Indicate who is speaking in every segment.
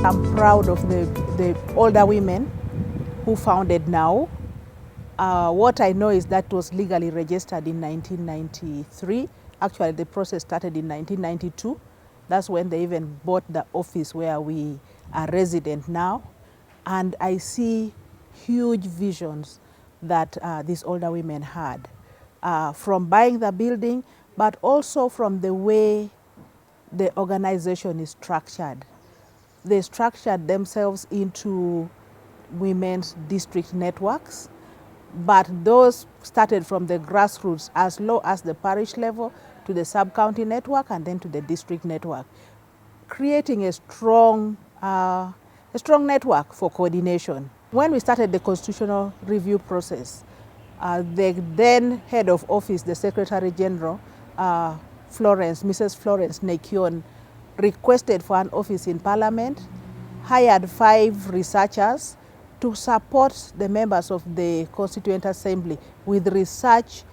Speaker 1: I'm proud of the older women who founded Nawou. What I know is that was legally registered in 1993. Actually, the process started in 1992. That's when they even bought the office where we are resident now. And I see huge visions that these older women had, from buying the building, but also from the way the organization is structured. They structured themselves into women's district networks, but those started from the grassroots as low as the parish level to the sub-county network and then to the district network, creating a strong network for coordination. When we started the constitutional review process, the then head of office, the Secretary General, Mrs. Florence Nekion, requested for an office in Parliament, hired 5 researchers to support the members of the Constituent Assembly with research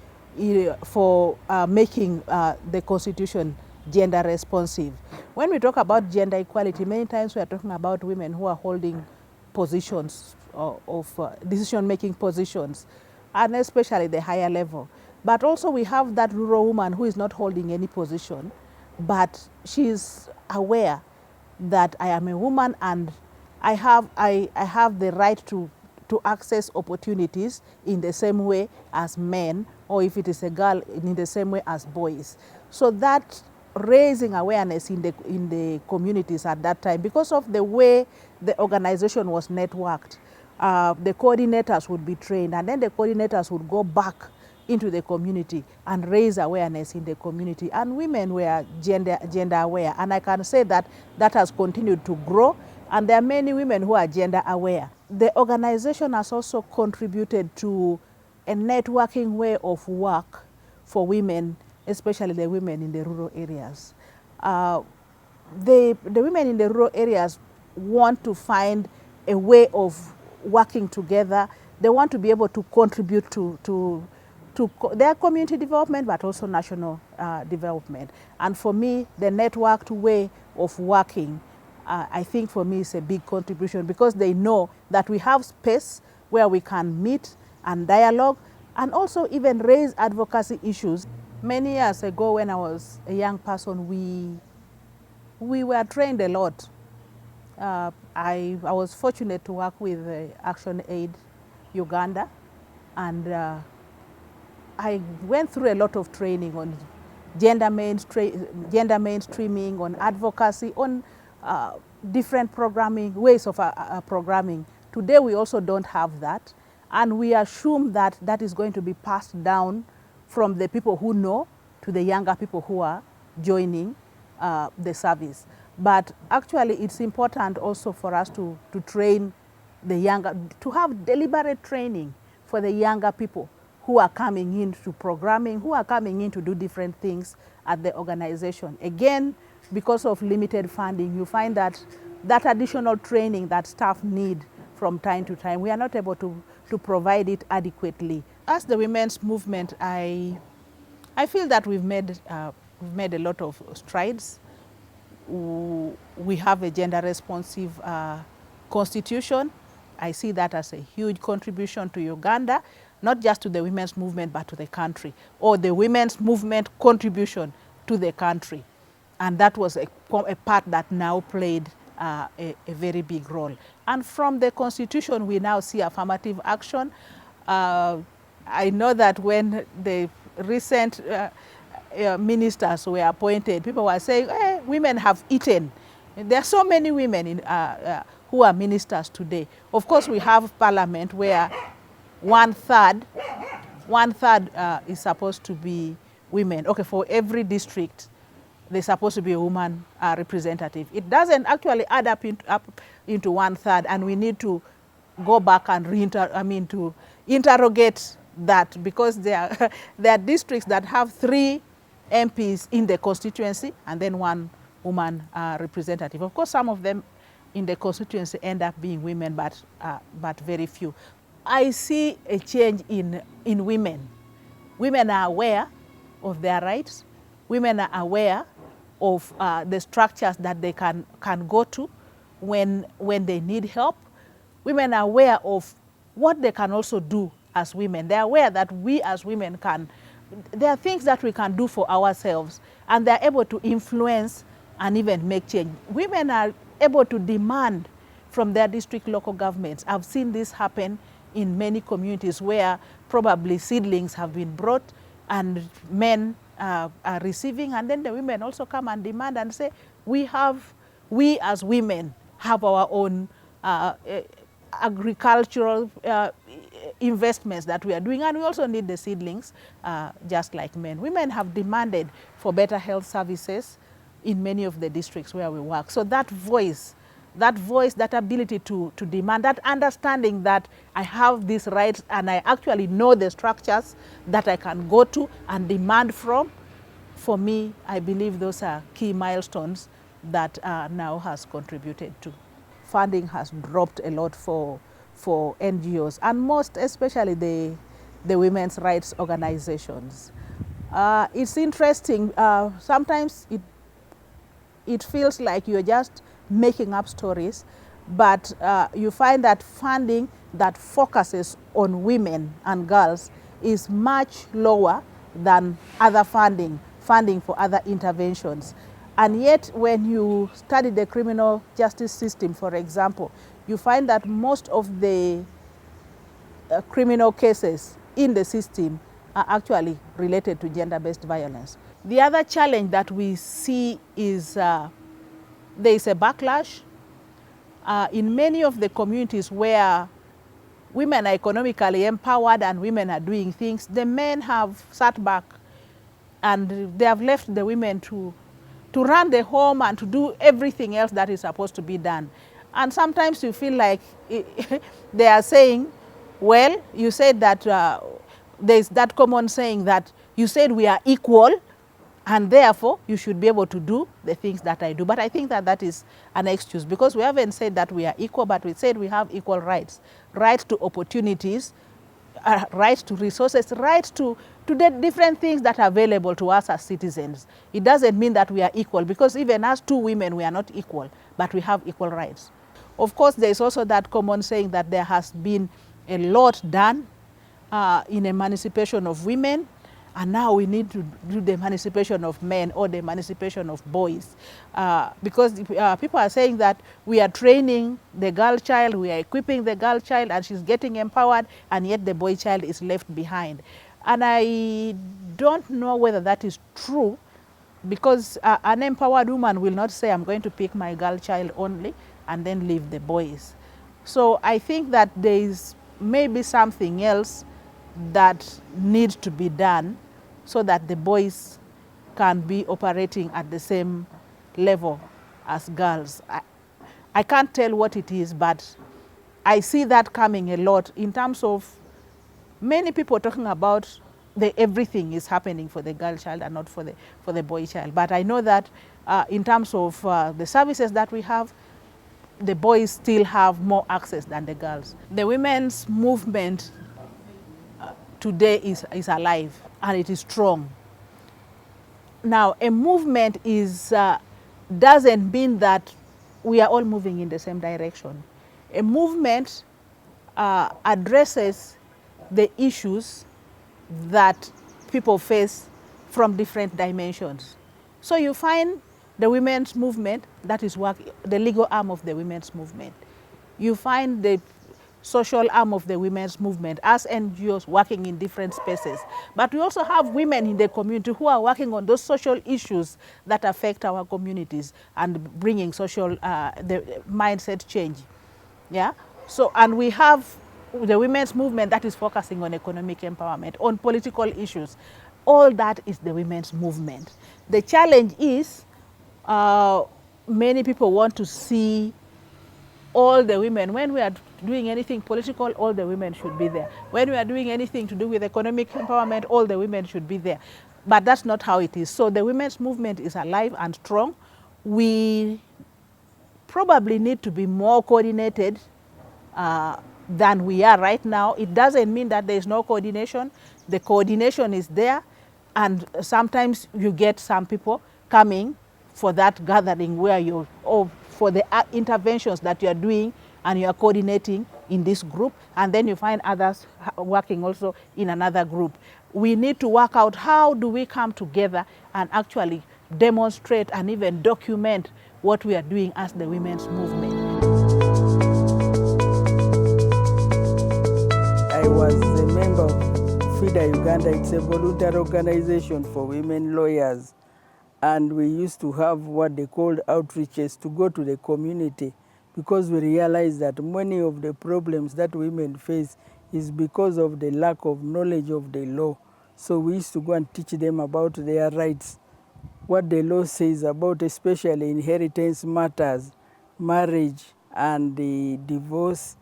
Speaker 1: for making the Constitution gender responsive. When we talk about gender equality, many times we are talking about women who are holding positions of decision-making positions, and especially the higher level. But also we have that rural woman who is not holding any position, but she is aware that I am a woman and I have the right to access opportunities in the same way as men, or if it is a girl, in the same way as boys. So that raising awareness in the communities at that time, because of the way the organization was networked, the coordinators would be trained, and then the coordinators would go back into the community and raise awareness in the community. And women were gender aware. And I can say that that has continued to grow. And there are many women who are gender aware. The organization has also contributed to a networking way of work for women, especially the women in the rural areas. The women in the rural areas want to find a way of working together. They want to be able to contribute to their community development, but also national development. And for me, the networked way of working, I think for me is a big contribution, because they know that we have space where we can meet and dialogue and also even raise advocacy issues. Many years ago when I was a young person, we were trained a lot. I was fortunate to work with Action Aid Uganda, and I went through a lot of training on gender mainstreaming, on advocacy, on different programming, ways of programming. Today we also don't have that, and we assume that that is going to be passed down from the people who know to the younger people who are joining the service. But actually it's important also for us to train the younger, to have deliberate training for the younger people who are coming into programming, who are coming in to do different things at the organization. Again, because of limited funding, you find that that additional training that staff need from time to time, we are not able to provide it adequately. As the women's movement, I feel that we've made a lot of strides. We have a gender responsive constitution. I see that as a huge contribution to Uganda, not just to the women's movement, but to the country, or the women's movement contribution to the country. And that was a part that now played a very big role. And from the constitution, we now see affirmative action. I know that when the recent ministers were appointed, people were saying, hey, women have eaten. There are so many women who are ministers today. Of course, we have parliament where one third is supposed to be women. Okay, for every district, there's supposed to be a woman representative. It doesn't actually add up into 1/3, and we need to go back and to interrogate that, because there are districts that have 3 MPs in the constituency and then 1 woman representative. Of course, some of them in the constituency end up being women, but very few. I see a change in women. Women are aware of their rights. Women are aware of the structures that they can go to. when they need help. Women are aware of what they can also do as women. They are aware that we as women there are things that we can do for ourselves, and they are able to influence and even make change. Women are able to demand from their district local governments. I've seen this happen in many communities where probably seedlings have been brought and men are receiving, and then the women also come and demand and say, we as women have our own agricultural investments that we are doing, and we also need the seedlings just like men. Women have demanded for better health services in many of the districts where we work. So that voice, that ability to demand, that understanding that I have these rights and I actually know the structures that I can go to and demand from, for me, I believe those are key milestones that Nawou has contributed to. Funding has dropped a lot for NGOs, and most especially the women's rights organizations. It's interesting, sometimes it feels like you're just making up stories, but you find that funding that focuses on women and girls is much lower than other funding for other interventions. And yet when you study the criminal justice system, for example, you find that most of the criminal cases in the system are actually related to gender-based violence. The other challenge that we see is there is a backlash in many of the communities where women are economically empowered and women are doing things. The men have sat back and they have left the women to run the home and to do everything else that is supposed to be done. And sometimes you feel like they are saying, well, you said that there's that common saying that you said we are equal, and therefore you should be able to do the things that I do. But I think that that is an excuse, because we haven't said that we are equal, but we said we have equal rights. Rights to opportunities, rights to resources, rights to the different things that are available to us as citizens. It doesn't mean that we are equal, because even as two women we are not equal, but we have equal rights. Of course, there is also that common saying that there has been a lot done in emancipation of women, and now we need to do the emancipation of men or the emancipation of boys. Because people are saying that we are training the girl child, we are equipping the girl child, and she's getting empowered, and yet the boy child is left behind. And I don't know whether that is true, because an empowered woman will not say, I'm going to pick my girl child only and then leave the boys. So I think that there is maybe something else that needs to be done so that the boys can be operating at the same level as girls. I can't tell what it is, but I see that coming a lot in terms of many people talking about everything is happening for the girl child and not for the boy child. But I know that in terms of the services that we have, the boys still have more access than the girls. The women's movement today is alive and it is strong. Now, a movement doesn't mean that we are all moving in the same direction. A movement addresses the issues that people face from different dimensions. So you find the women's movement, that is the legal arm of the women's movement. You find the social arm of the women's movement as NGOs working in different spaces. But we also have women in the community who are working on those social issues that affect our communities and bringing social the mindset change. Yeah. So, and we have the women's movement that is focusing on economic empowerment, on political issues. All that is the women's movement. The challenge is many people want to see all the women. When we are doing anything political, all the women should be there. When we are doing anything to do with economic empowerment, all the women should be there. But that's not how it is. So the women's movement is alive and strong. We probably need to be more coordinated than we are right now. It doesn't mean that there is no coordination. The coordination is there, and sometimes you get some people coming for that gathering where you're for the interventions that you are doing and you are coordinating in this group, and then you find others working also in another group. We need to work out how do we come together and actually demonstrate and even document what we are doing as the women's movement.
Speaker 2: I was a member of FIDA Uganda. It's a voluntary organization for women lawyers. And we used to have what they called outreaches to go to the community, because we realized that many of the problems that women face is because of the lack of knowledge of the law. So we used to go and teach them about their rights, what the law says about especially inheritance matters, marriage and the divorce,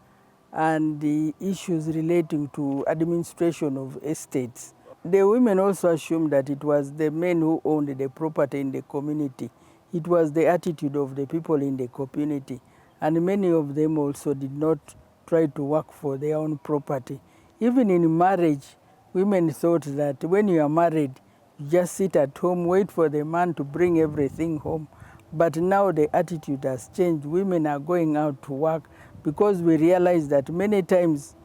Speaker 2: and the issues relating to administration of estates. The women also assumed that it was the men who owned the property in the community. It was the attitude of the people in the community. And many of them also did not try to work for their own property. Even in marriage, women thought that when you are married, you just sit at home, wait for the man to bring everything home. But now the attitude has changed. Women are going out to work, because we realize that many times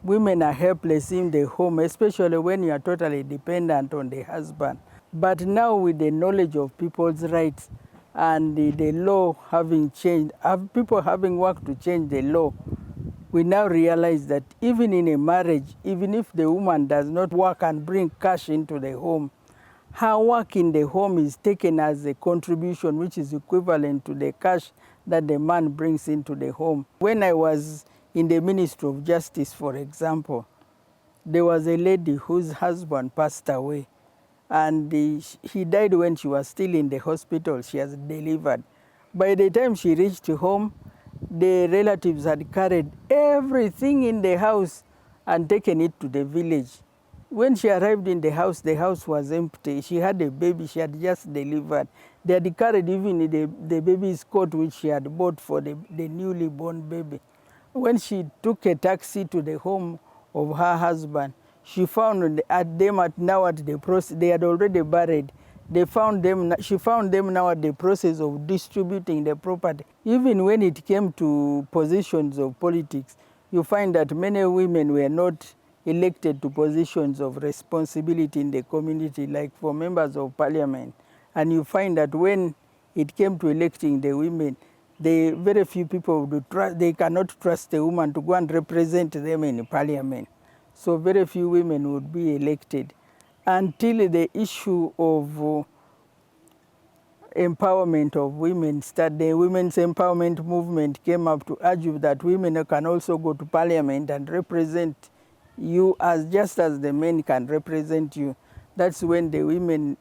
Speaker 2: women are helpless in the home, especially when you are totally dependent on the husband. But now with the knowledge of people's rights and the law having changed, people having worked to change the law, we now realize that even in a marriage, even if the woman does not work and bring cash into the home, her work in the home is taken as a contribution which is equivalent to the cash that the man brings into the home. When I was in the Ministry of Justice, for example, there was a lady whose husband passed away, and he died when she was still in the hospital. She has delivered. By the time she reached home, the relatives had carried everything in the house and taken it to the village. When she arrived in the house was empty. She had a baby she had just delivered. They had carried even the baby's coat which she had bought for the newly born baby. When she took a taxi to the home of her husband, she found them now at the process. They had already buried. She found them now at the process of distributing the property. Even when it came to positions of politics, you find that many women were not elected to positions of responsibility in the community, like for members of parliament. And you find that when it came to electing the women, very few people would trust, they cannot trust a woman to go and represent them in parliament. So very few women would be elected until the issue of empowerment of women started. The women's empowerment movement came up to argue that women can also go to parliament and represent you just as the men can represent you. That's when the women,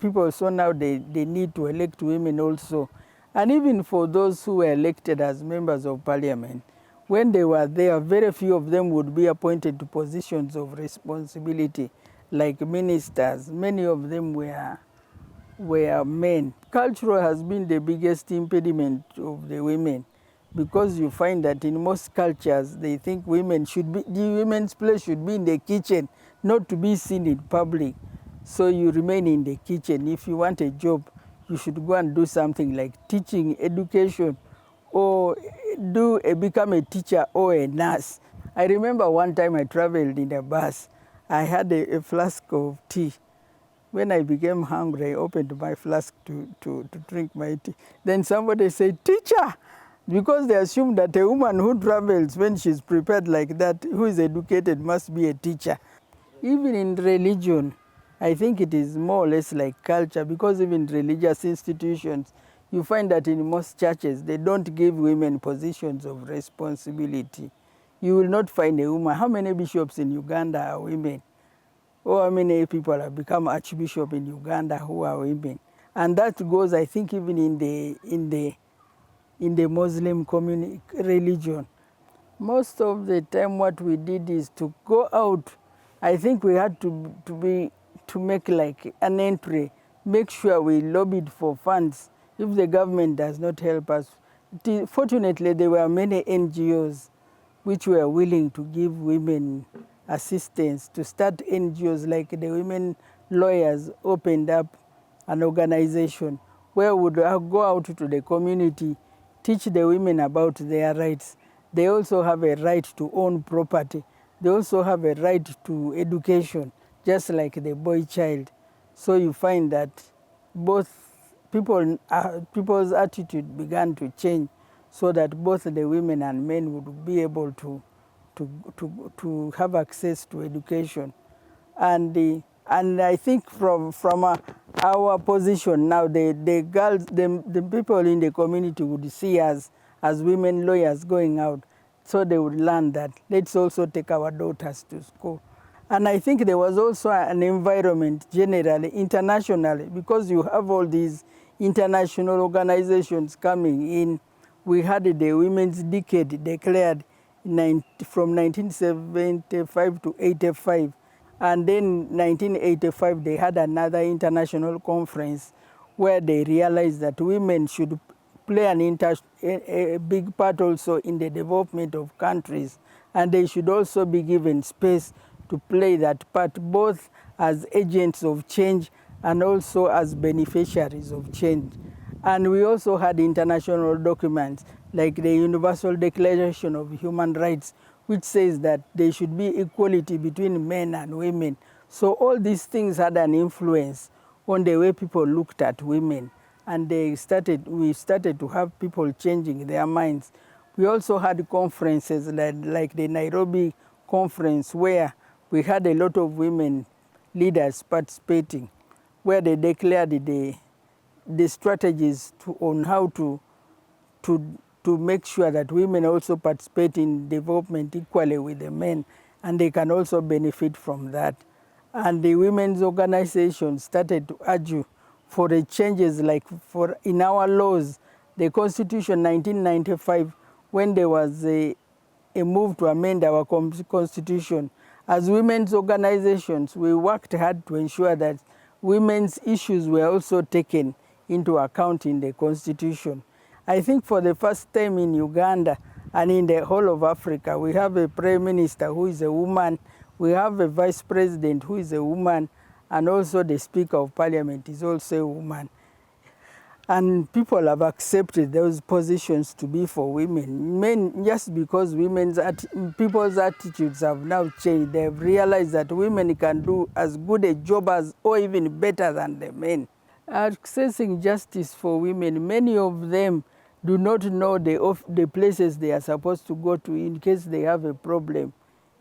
Speaker 2: people saw now they need to elect women also. And even for those who were elected as members of parliament, when they were there, very few of them would be appointed to positions of responsibility, like ministers. Many of them were men. Culture has been the biggest impediment of the women, because you find that in most cultures, they think the women's place should be in the kitchen, not to be seen in public. So you remain in the kitchen. If you want a job, you should go and do something like teaching, education, or become a teacher or a nurse. I remember one time I traveled in a bus. I had a flask of tea. When I became hungry, I opened my flask to drink my tea. Then somebody said, "Teacher," because they assume that a woman who travels when she's prepared like that, who is educated, must be a teacher. Even in religion, I think it is more or less like culture, because even religious institutions, you find that in most churches, they don't give women positions of responsibility. You will not find a woman. How many bishops in Uganda are women? Or how many people have become archbishop in Uganda who are women? And that goes, I think, even in the Muslim religion. Most of the time what we did is to go out. I think we had to make like an entry, make sure we lobbied for funds if the government does not help us. Fortunately, there were many NGOs which were willing to give women assistance. To start NGOs, like the women lawyers opened up an organization where we would go out to the community teach the women about their rights. They also have a right to own property. They also have a right to education, just like the boy child. So you find that both people's attitude began to change, so that both the women and men would be able to have access to education. And I think from our position now, the girls, the people in the community would see us as women lawyers going out, so they would learn that let's also take our daughters to school. And I think there was also an environment generally, internationally, because you have all these international organizations coming in. We had the Women's Decade declared from 1975 to 85. And then 1985, they had another international conference where they realized that women should play a big part also in the development of countries. And they should also be given space to play that part, both as agents of change and also as beneficiaries of change. And we also had international documents like the Universal Declaration of Human Rights, which says that there should be equality between men and women. So all these things had an influence on the way people looked at women. And we started to have people changing their minds. We also had conferences like the Nairobi conference, where we had a lot of women leaders participating, where they declared the strategies on how to make sure that women also participate in development equally with the men, and they can also benefit from that. And the women's organizations started to argue for the changes, like in our laws, the Constitution 1995, when there was a move to amend our constitution. As women's organizations, we worked hard to ensure that women's issues were also taken into account in the constitution. I think for the first time in Uganda and in the whole of Africa, we have a prime minister who is a woman, we have a vice president who is a woman, and also the speaker of parliament is also a woman. And people have accepted those positions to be for women. Men, just because people's attitudes have now changed, they have realized that women can do as good a job as, or even better than the men. Accessing justice for women, many of them do not know the places they are supposed to go to in case they have a problem.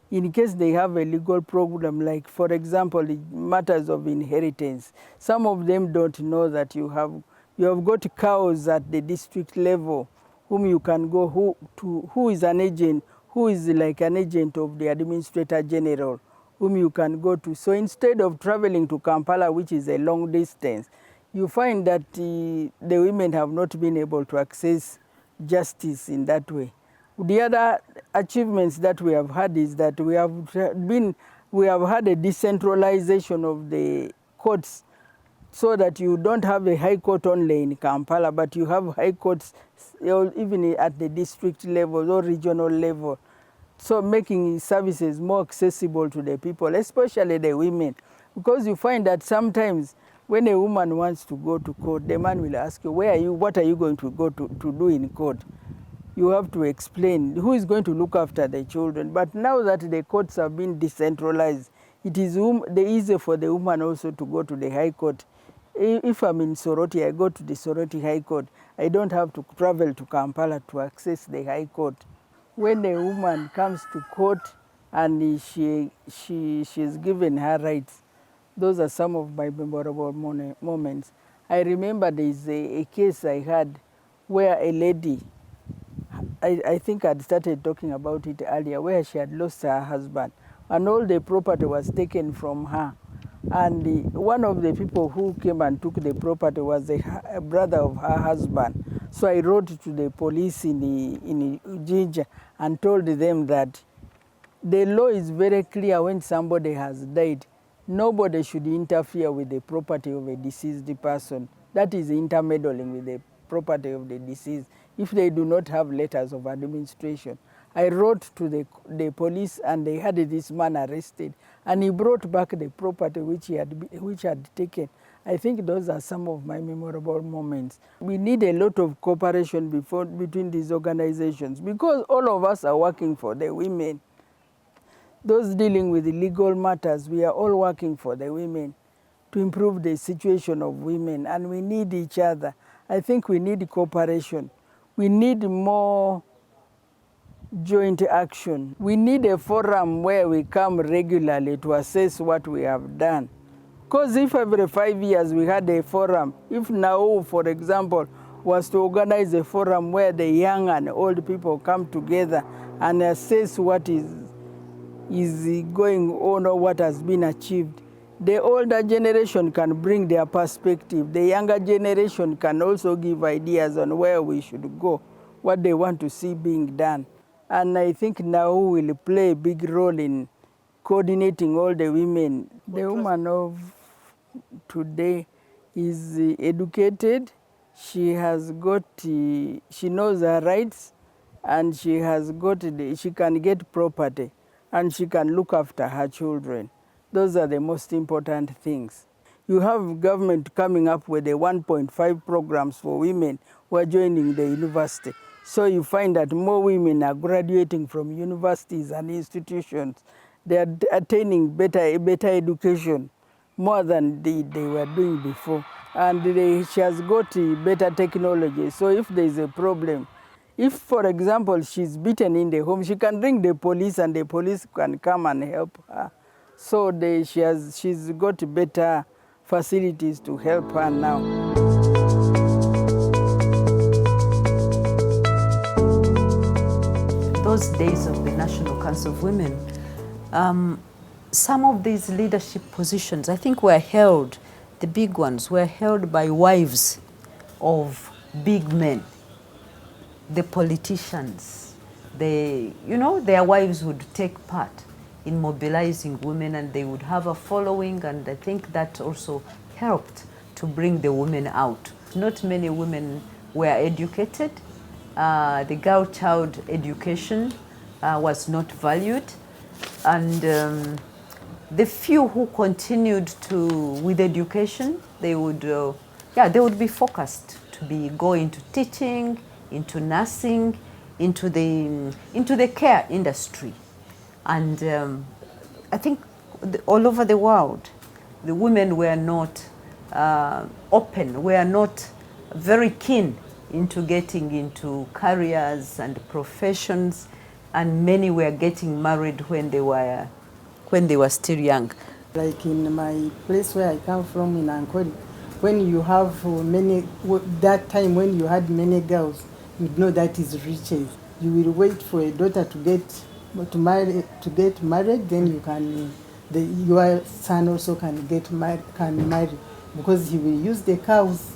Speaker 2: In case they have a legal problem, like for example, matters of inheritance. Some of them don't know that you have got cows at the district level whom you can go who is an agent, who is like an agent of the Administrator General, whom you can go to. So instead of traveling to Kampala, which is a long distance, you find that the women have not been able to access justice in that way. The other achievements that we have had is that we have had a decentralization of the courts, so that you don't have a high court only in Kampala, but you have high courts even at the district level or regional level. So making services more accessible to the people, especially the women. Because you find that sometimes when a woman wants to go to court, the man will ask you, what are you going to go to do in court? You have to explain who is going to look after the children. But now that the courts have been decentralized, it is easier for the woman also to go to the high court. If I'm in Soroti, I go to the Soroti High Court. I don't have to travel to Kampala to access the High Court. When a woman comes to court and she is given her rights, those are some of my memorable moments. I remember there is a case I had where a lady, I think I'd started talking about it earlier, where she had lost her husband and all the property was taken from her. And one of the people who came and took the property was a brother of her husband. So I wrote to the police in Uganda and told them that the law is very clear. When somebody has died, nobody should interfere with the property of a deceased person. That is intermeddling with the property of the deceased if they do not have letters of administration. I wrote to the police and they had this man arrested, and he brought back the property which he had taken. I think those are some of my memorable moments. We need a lot of cooperation between these organizations because all of us are working for the women. Those dealing with legal matters, we are all working for the women to improve the situation of women, and we need each other. I think we need cooperation. We need more joint action. We need a forum where we come regularly to assess what we have done. Because if every 5 years we had a forum, if Nawou, for example, was to organize a forum where the young and old people come together and assess what is going on or what has been achieved, the older generation can bring their perspective. The younger generation can also give ideas on where we should go, what they want to see being done. And I think Nawou will play a big role in coordinating all the women. The woman of today is educated. She has got, she knows her rights, and she can get property, and she can look after her children. Those are the most important things. You have government coming up with the 1.5 programs for women who are joining the university. So you find that more women are graduating from universities and institutions. They are attaining better education, more than they were doing before. And she has got better technology. So if there is a problem, if, for example, she's beaten in the home, she can ring the police and the police can come and help her. So she's got better facilities to help her now.
Speaker 3: Those days of the National Council of Women, some of these leadership positions, I think, were held, the big ones, were held by wives of big men, the politicians. Their wives would take part in mobilizing women, and they would have a following, and I think that also helped to bring the women out. Not many women were educated. The girl child education was not valued, and the few who continued with education, they would be focused to go into teaching, into nursing, into the care industry. And I think all over the world, the women were not open, were not very keen into getting into careers and professions, and many were getting married when they were still young.
Speaker 4: Like in my place where I come from in Ankoli, when you have that time when you had many girls, you'd know that is riches. You will wait for a daughter to get married, then your son also can marry, because he will use the cows.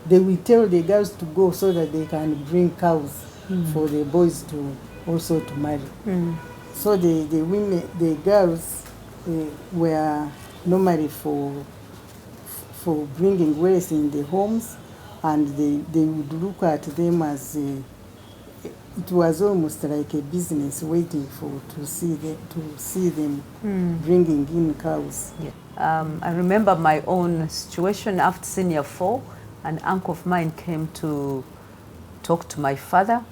Speaker 4: They will tell the girls to go so that they can bring cows for the boys also to marry. So the girls were normally for bringing wealth in the homes, and they would look at them as it was almost like a business waiting to see them bringing in cows.
Speaker 3: Yeah. I remember my own situation after Senior 4. An uncle of mine came to talk to my father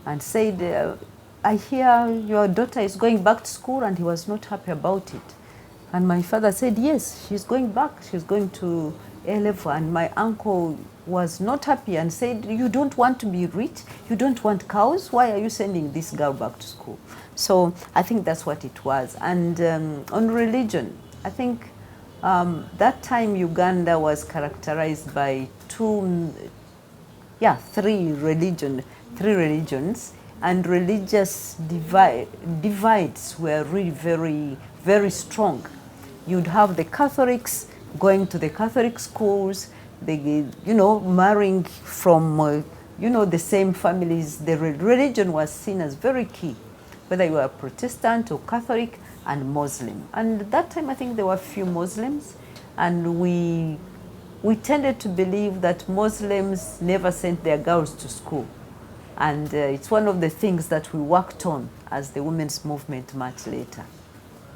Speaker 3: and said, I hear your daughter is going back to school, and he was not happy about it. And my father said, yes, she's going back, she's going to A-level. And my uncle was not happy and said, you don't want to be rich, you don't want cows, why are you sending this girl back to school? So I think that's what it was. And on religion, I think that time Uganda was characterized by three religions, and religious divides were really very, very strong. You'd have the Catholics going to the Catholic schools, marrying from the same families. The religion was seen as very key, whether you were Protestant or Catholic and Muslim. And at that time, I think there were few Muslims, and we tended to believe that Muslims never sent their girls to school. And it's one of the things that we worked on as the women's movement much later.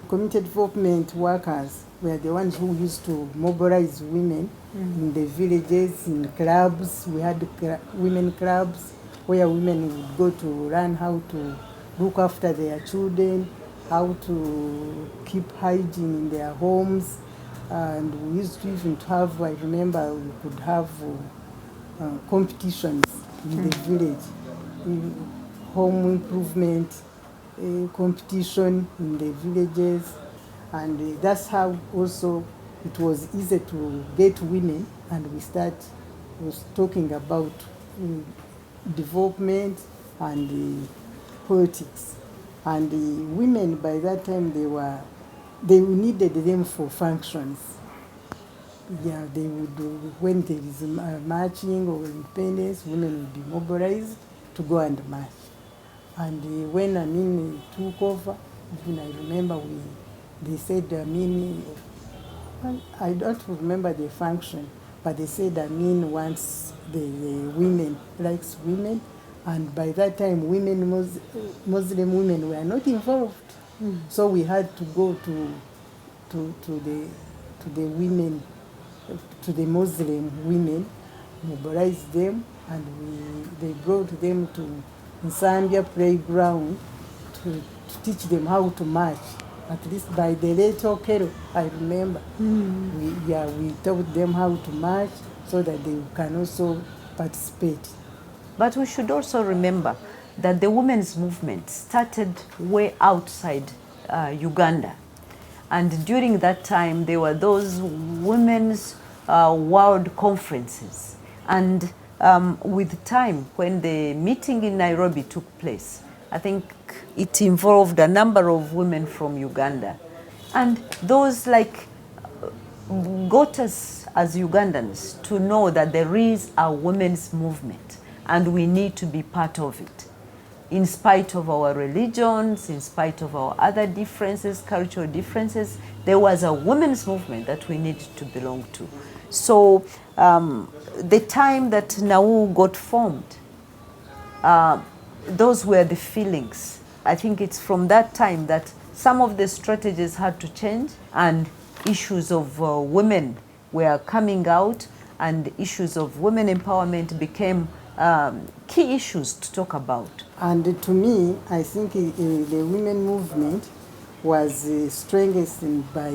Speaker 4: community development workers were the ones who used to mobilize women in the villages, in clubs. We had women clubs where women would go to learn how to look after their children, how to keep hygiene in their homes. And we used to even have, I remember we could have competitions in the village, home improvement competition in the villages, and that's how also it was easy to get women, and we was talking about development and politics. And the women by that time they needed them for functions. Yeah, they would do, when there is marching or independence, women would be mobilized to go and march. And when Amin took over, even I remember they said Amin, well, I don't remember the function, but they said Amin wants the women, likes women, and by that time women, Muslim women were not involved. So we had to go to the women, to the Muslim women, mobilize them, and they brought them to Zambia playground to teach them how to march. At least by the late Okero, I remember. We taught them how to march so that they can also participate.
Speaker 3: But we should also remember that the women's movement started way outside Uganda. And during that time, there were those women's world conferences. And with time, when the meeting in Nairobi took place, I think it involved a number of women from Uganda. And those got us as Ugandans to know that there is a women's movement and we need to be part of it. In spite of our religions, in spite of our other differences, cultural differences, there was a women's movement that we needed to belong to. So the time that Nawou got formed, those were the feelings. I think it's from that time that some of the strategies had to change and issues of women were coming out and issues of women empowerment became key issues to talk about.
Speaker 4: And to me, I think the women movement was strengthened by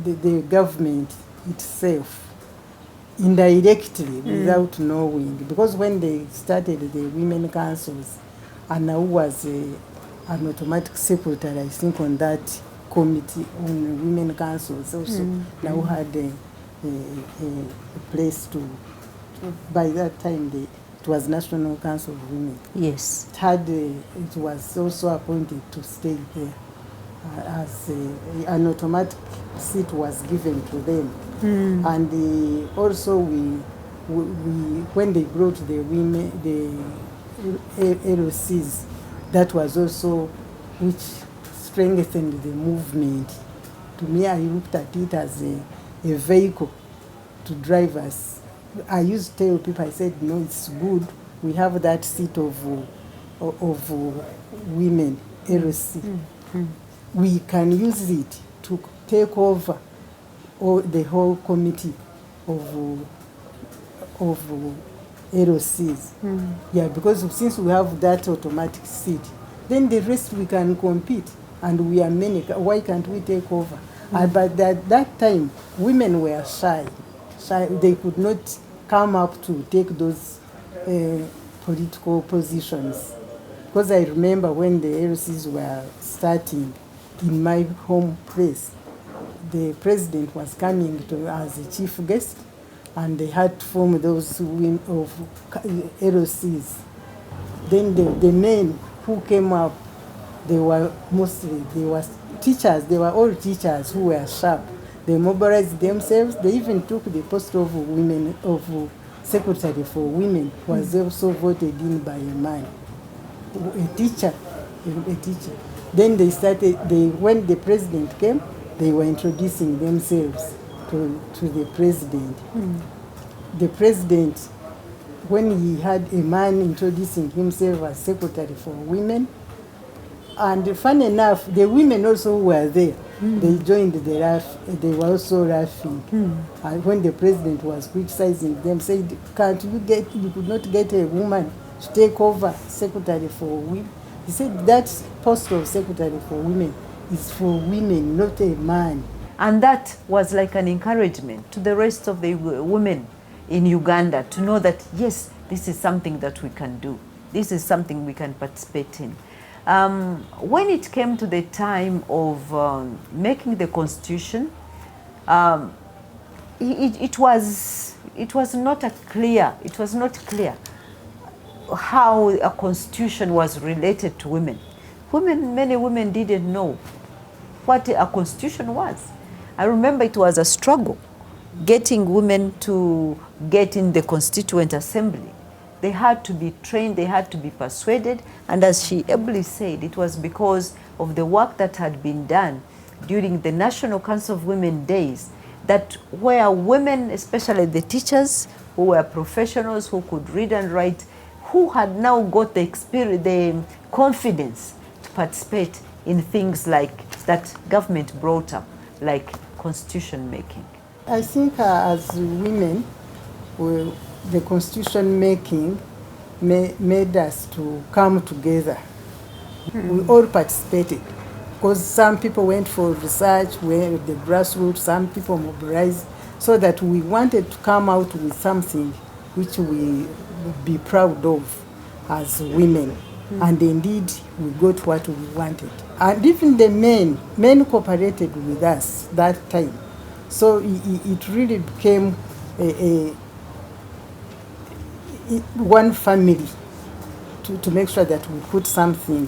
Speaker 4: the government itself, indirectly, without knowing. Because when they started the women councils, and I was an automatic secretary, I think, on that committee on women councils also. Now had a place to, by that time, it was National Council of Women.
Speaker 3: Yes.
Speaker 4: It was also appointed to stay there as an automatic seat was given to them. And also when they brought the women, the LOCs, that was also which strengthened the movement. To me, I looked at it as a vehicle to drive us. I used to tell people, I said, no, it's good. We have that seat of women, LOC. We can use it to take over the whole committee of LOCs. Yeah, because since we have that automatic seat, then the rest we can compete, and we are many. Why can't we take over? But at that time, women were shy. They could not come up to take those political positions. Because I remember when the LOCs were starting in my home place, the president was coming as a chief guest, and they had to form those women of LOCs. Then the men who came up, they were teachers. They were all teachers who were sharp. They mobilized themselves. They even took the post of women, of secretary for women, was also voted in by a man, a teacher. Then they started. When the president came, they were introducing themselves to the president. The president, when he had a man introducing himself as secretary for women, And fun enough, the women also were there. They joined the laugh. They were also laughing. And when the president was criticizing them, said, "Can't you get? You could not get a woman to take over secretary for women." He said that post of secretary for women is for women, not a man.
Speaker 3: And that was like an encouragement to the rest of the women in Uganda to know that, yes, this is something that we can do. This is something we can participate in. When it came to the time of making the constitution, it was not clear how a constitution was related to women. Many women didn't know what a constitution was. I remember it was a struggle getting women to get in the Constituent Assembly. They had to be trained, they had to be persuaded, and as she ably said, it was because of the work that had been done during the National Council of Women days, that where women, especially the teachers who were professionals, who could read and write, who had now got the experience, the confidence to participate in things like that government brought up, like constitution making.
Speaker 4: I think as women, the constitution making made us to come together. We all participated because some people went for research, where the grassroots, some people mobilized, so that we wanted to come out with something which we would be proud of as women. And indeed, we got what we wanted. And even the men cooperated with us that time. So it really became one family to make sure that we put something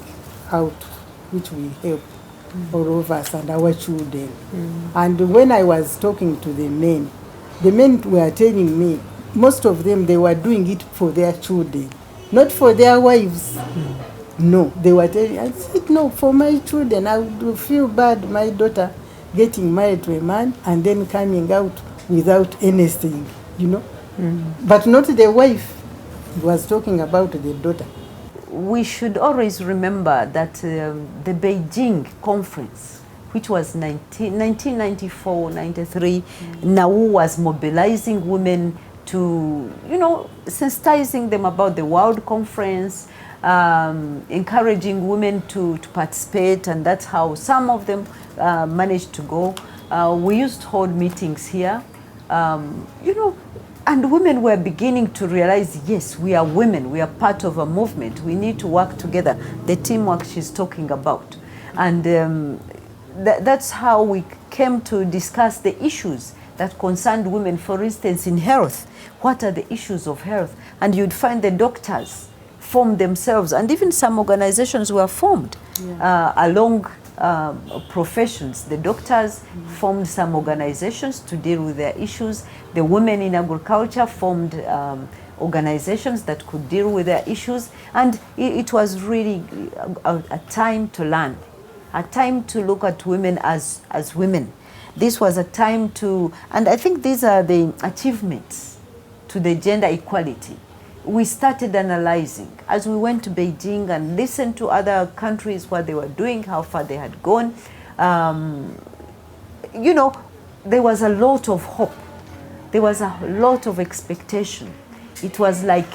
Speaker 4: out which will help all of us and our children. And when I was talking to the men were telling me, most of them, they were doing it for their children, not for their wives. No, they were telling, I said, no, for my children, I would feel bad, my daughter getting married to a man and then coming out without anything, you know. But not the wife. He was talking about the daughter.
Speaker 3: We should always remember that the Beijing conference, which was 1994-93, Nawou was mobilizing women to, sensitizing them about the World Conference, encouraging women to participate, and that's how some of them managed to go. We used to hold meetings here, and women were beginning to realize, yes, we are women, we are part of a movement, we need to work together, the teamwork she's talking about. And that's how we came to discuss the issues that concerned women. For instance, in health, what are the issues of health? And you'd find the doctors form themselves, and even some organizations were formed along professions. The doctors formed some organizations to deal with their issues. The women in agriculture formed organizations that could deal with their issues. And it was really a time to learn, a time to look at women as women. This was a time to, and I think these are the achievements to the gender equality. We started analyzing as we went to Beijing and listened to other countries, what they were doing, how far they had gone. There was a lot of hope. There was a lot of expectation. It was like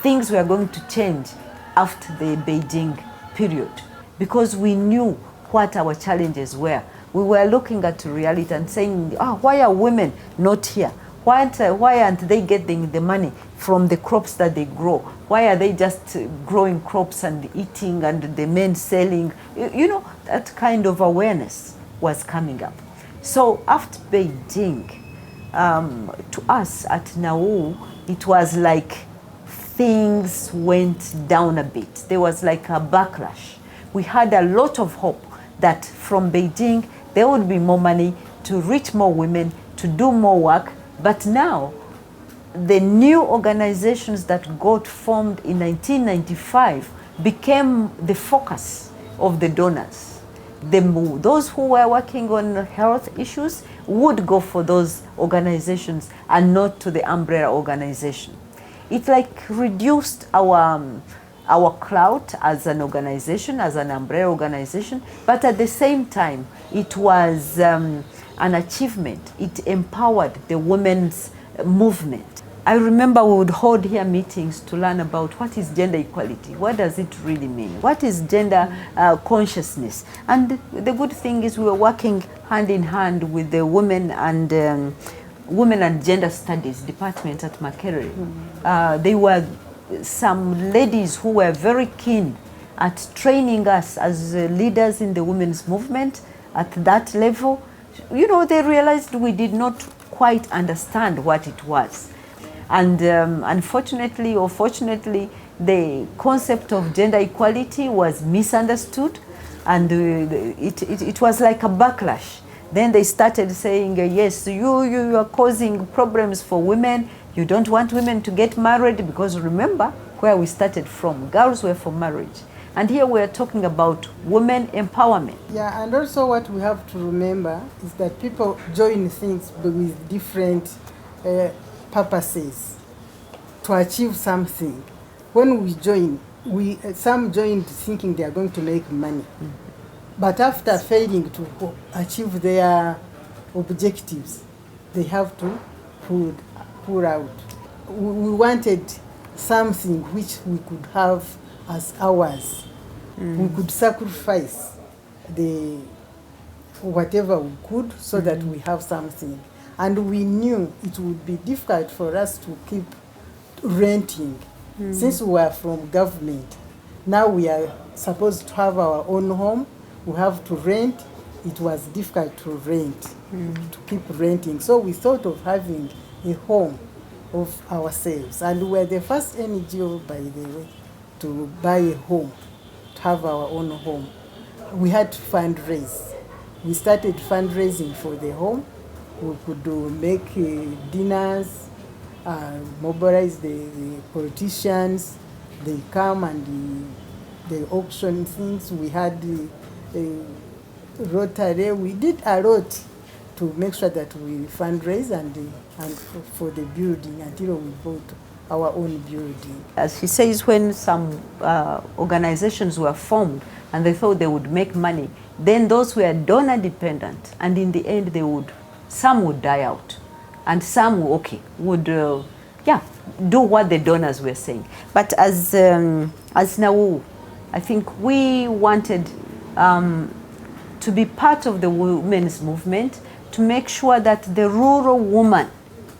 Speaker 3: things were going to change after the Beijing period, because we knew what our challenges were. We were looking at reality and saying, why are women not here? Why aren't they getting the money from the crops that they grow? Why are they just growing crops and eating and the men selling? That kind of awareness was coming up. So after Beijing, to us at Nawou, it was like things went down a bit. There was like a backlash. We had a lot of hope that from Beijing, there would be more money to reach more women, to do more work. But now, the new organizations that got formed in 1995 became the focus of the donors. Those who were working on health issues would go for those organizations and not to the umbrella organization. It like reduced our our clout as an organization, as an umbrella organization, but at the same time, it was an achievement. It empowered the women's movement. I remember we would hold here meetings to learn about what is gender equality, what does it really mean, what is gender consciousness. And the good thing is we were working hand in hand with the Women and Gender Studies department at Makerere. They were some ladies who were very keen at training us as leaders in the women's movement at that level. You know, they realized we did not quite understand what it was. And unfortunately or fortunately, the concept of gender equality was misunderstood, and it was like a backlash. Then they started saying, yes, you are causing problems for women. You don't want women to get married, because remember where we started from. Girls were for marriage. And here we are talking about women empowerment.
Speaker 4: Yeah, and also what we have to remember is that people join things with different purposes to achieve something. When we join, some joined thinking they are going to make money. But after failing to achieve their objectives, they have to pull out. We wanted something which we could have as ours. We could sacrifice whatever we could so that we have something. And we knew it would be difficult for us to keep renting. Since we are from government, now we are supposed to have our own home. We have to rent. It was difficult to rent, to keep renting. So we thought of having a home of ourselves. And we were the first NGO, by the way, to buy a home, to have our own home. We had to fundraise. We started fundraising for the home. We could make dinners, mobilize the politicians. They come and they auction things. We had Rotary. We did a lot to make sure that we fundraise and for the building until we bought our own building.
Speaker 3: As she says, when some organizations were formed and they thought they would make money, then those were donor dependent, and in the end some would die out, and some would do what the donors were saying. But as Nawou, I think we wanted to be part of the women's movement, to make sure that the rural woman,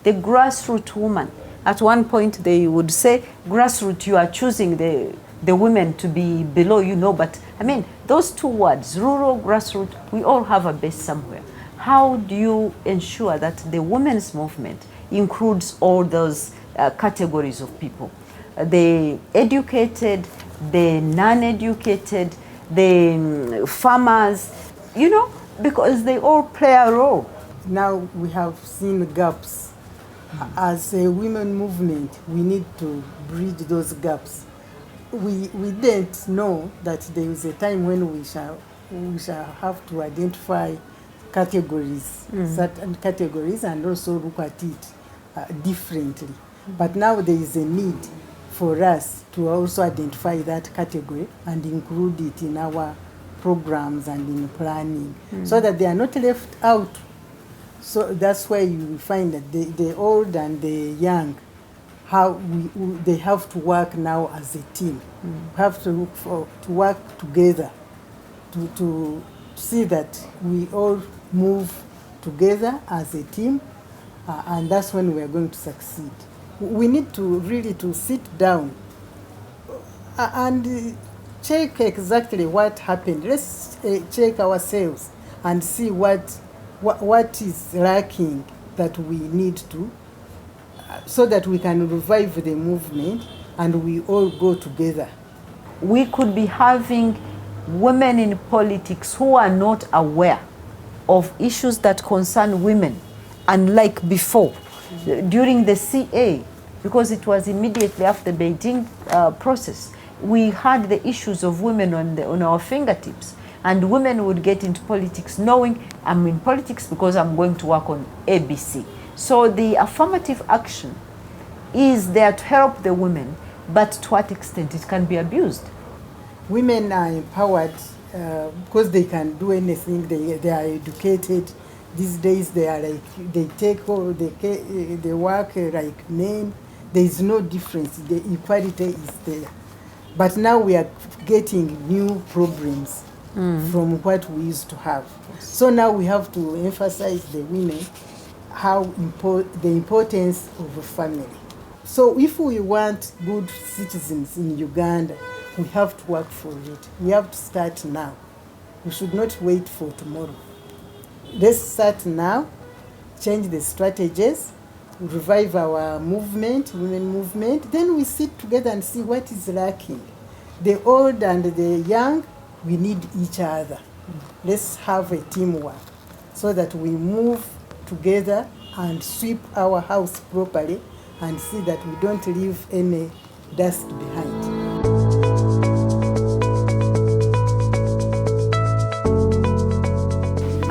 Speaker 3: the grassroots woman, at one point they would say, grassroots, you are choosing the women to be below, you know, but I mean, those two words, rural, grassroots, we all have a base somewhere. How do you ensure that the women's movement includes all those categories of people? The educated, the non-educated, the farmers, you know, because they all play a role.
Speaker 4: Now we have seen gaps. As a women movement, we need to bridge those gaps. We didn't know that there is a time when we shall have to identify categories, certain categories, and also look at it differently. But now there is a need for us to also identify that category and include it in our programs and in planning, so that they are not left out. So that's why you find that the old and the young, how they have to work now as a team. We have to look to work together to see that we all move together as a team, and that's when we are going to succeed. We need to really to sit down and check exactly what happened. Let's check ourselves and see what is lacking that we need to, so that we can revive the movement and we all go together.
Speaker 3: We could be having women in politics who are not aware of issues that concern women, unlike before, during the CA, because it was immediately after the Beijing process. We had the issues of women on our fingertips, and women would get into politics knowing I'm in politics because I'm going to work on ABC. So the affirmative action is there to help the women but to what extent it can be abused?
Speaker 4: Women are empowered because they can do anything. They are educated. These days they are like, they take all, they work like men. There is no difference. The equality is there. But now we are getting new problems from what we used to have. So now we have to emphasize the women, the importance of a family. So if we want good citizens in Uganda, we have to work for it. We have to start now. We should not wait for tomorrow. Let's start now, change the strategies, revive our movement, women movement. Then we sit together and see what is lacking. The old and the young, we need each other. Let's have a teamwork so that we move together and sweep our house properly and see that we don't leave any dust behind.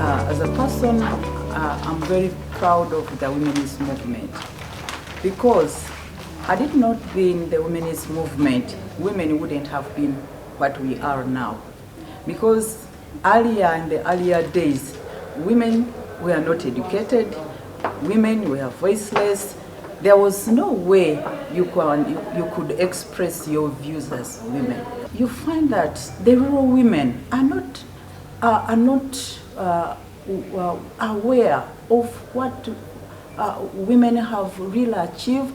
Speaker 2: As a person, I'm very proud of the women's movement because had it not been the women's movement, women wouldn't have been what we are now. Because earlier, in the earlier days, women were not educated, women were voiceless. There was no way you could express your views as women. You find that the rural women are not aware of what women have really achieved.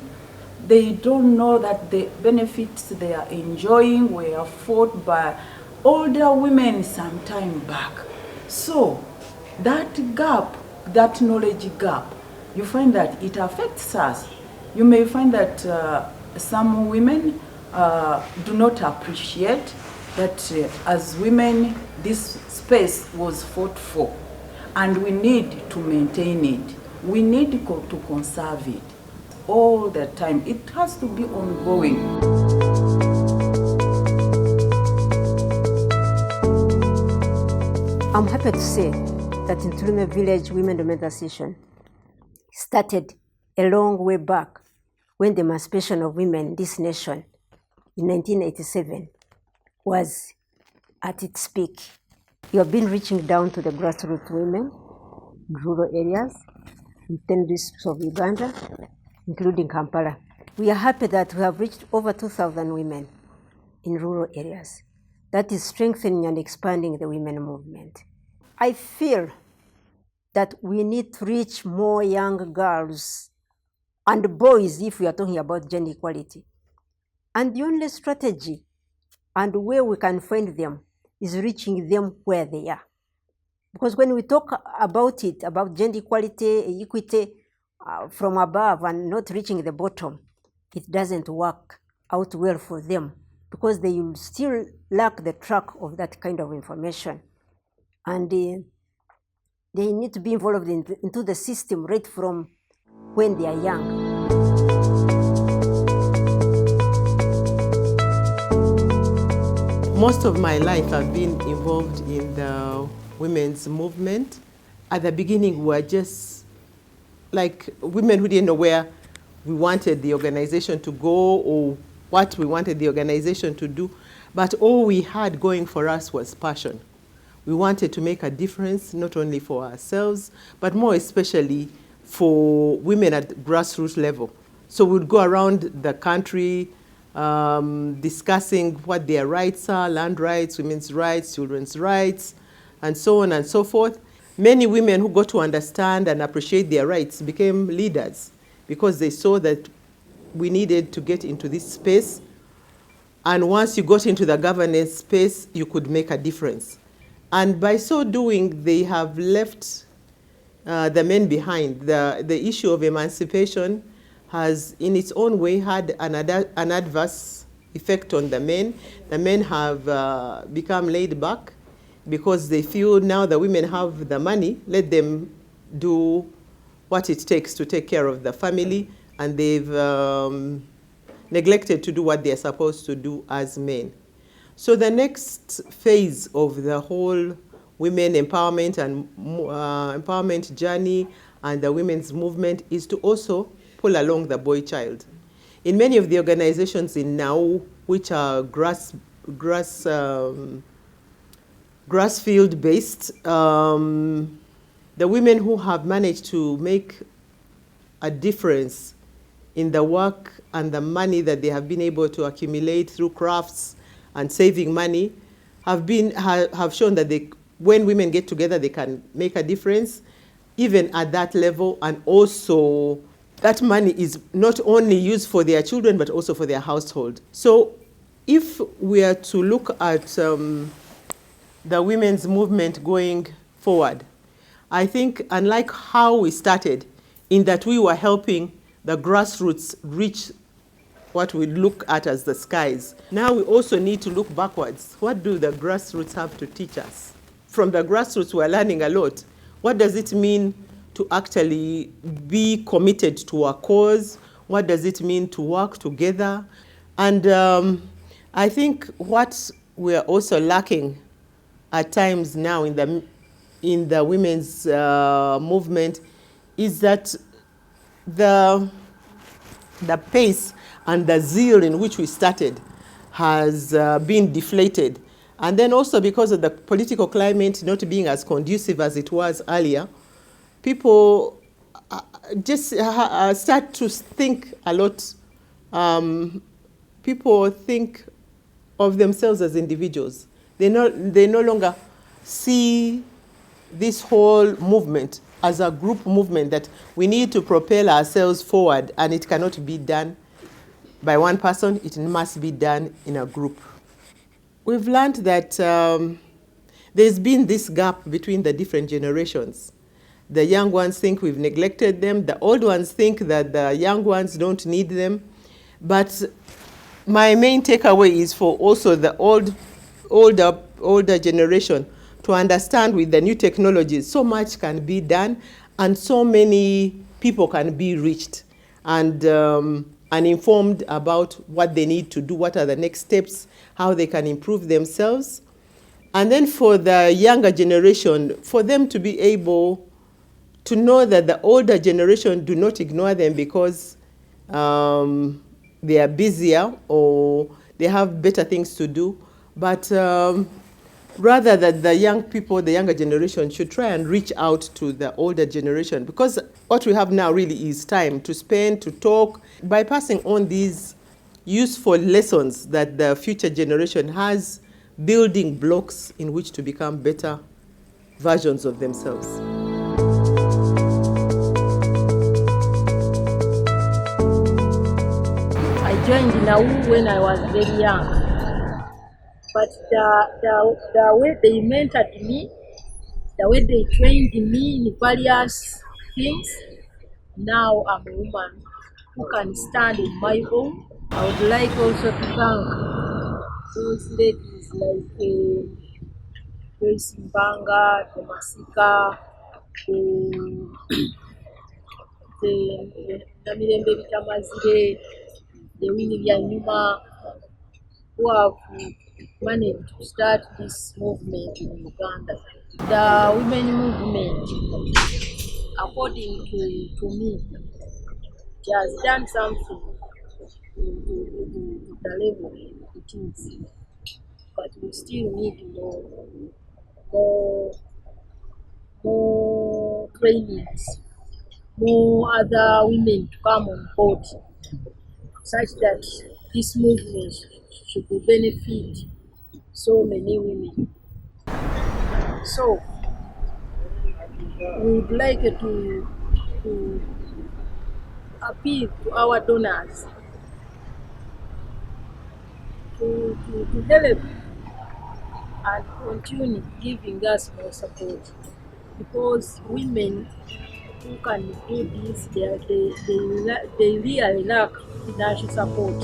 Speaker 2: They don't know that the benefits they are enjoying were fought by older women some time back. So that gap, that knowledge gap, you find that it affects us. You may find that some women do not appreciate that as women this space was fought for, and we need to maintain it. We need to conserve it all the time. It has to be ongoing.
Speaker 5: I'm happy to say that in Tulume Village Women Organization started a long way back when the emancipation of women in this nation in 1987 was at its peak. You have been reaching down to the grassroots women in rural areas in 10 districts of Uganda, including Kampala. We are happy that we have reached over 2,000 women in rural areas. That is strengthening and expanding the women movement. I feel that we need to reach more young girls and boys if we are talking about gender equality. And the only strategy and where we can find them is reaching them where they are. Because when we talk about it, about gender equality, equity from above and not reaching the bottom, it doesn't work out well for them because they will still lack the track of that kind of information. And they need to be involved into the system right from when they are young.
Speaker 6: Most of my life I've been involved in the women's movement. At the beginning, we were just like women who didn't know where we wanted the organization to go or what we wanted the organization to do. But all we had going for us was passion. We wanted to make a difference, not only for ourselves, but more especially for women at grassroots level. So we'd go around the country discussing what their rights are, land rights, women's rights, children's rights, and so on and so forth. Many women who got to understand and appreciate their rights became leaders because they saw that we needed to get into this space. And once you got into the governance space, you could make a difference. And by so doing, they have left the men behind. The issue of emancipation has, in its own way, had an adverse effect on the men. The men have become laid back because they feel now the women have the money, let them do what it takes to take care of the family, and they've neglected to do what they're supposed to do as men. So the next phase of the whole women empowerment and empowerment journey and the women's movement is to also pull along the boy child. in many of the organizations in Nawou, which are grass field based, the women who have managed to make a difference in the work and the money that they have been able to accumulate through crafts and saving money have shown that when women get together, they can make a difference, even at that level. And also, that money is not only used for their children, but also for their household. So if we are to look at the women's movement going forward, I think, unlike how we started, in that we were helping the grassroots reach what we look at as the skies, now we also need to look backwards. What do the grassroots have to teach us? From the grassroots, we're learning a lot. What does it mean to actually be committed to a cause? What does it mean to work together? And I think what we're also lacking at times now in the women's movement is that the pace and the zeal in which we started has been deflated. And then also because of the political climate not being as conducive as it was earlier, people just start to think a lot. People think of themselves as individuals. They no longer see this whole movement as a group movement, that we need to propel ourselves forward, and it cannot be done by one person, it must be done in a group. We've learned that there's been this gap between the different generations. The young ones think we've neglected them. The old ones think that the young ones don't need them. But my main takeaway is for also the older generation to understand, with the new technologies, so much can be done and so many people can be reached and informed about what they need to do, what are the next steps, how they can improve themselves. And then for the younger generation, for them to be able to know that the older generation do not ignore them because they are busier or they have better things to do, but rather that the young people, the younger generation, should try and reach out to the older generation, because what we have now really is time to spend, to talk, by passing on these useful lessons that the future generation has, building blocks in which to become better versions of themselves.
Speaker 7: I joined Nawou when I was very young. But the way they mentored me, the way they trained me in various things, now I'm a woman who can stand on my own. I would like also to thank those ladies like Joyce Mbanga, Tomasika, the Namirembe Bitamazire, the Winnie Byanyuma, who have managed to start this movement in Uganda. The women movement, according to me, it has done something to the level it is, but we still need more trainings, more other women to come on board, such that this movement should benefit so many women. So we would like to appeal to our donors to help and continue giving us more support, because women who can do this, they really lack financial support.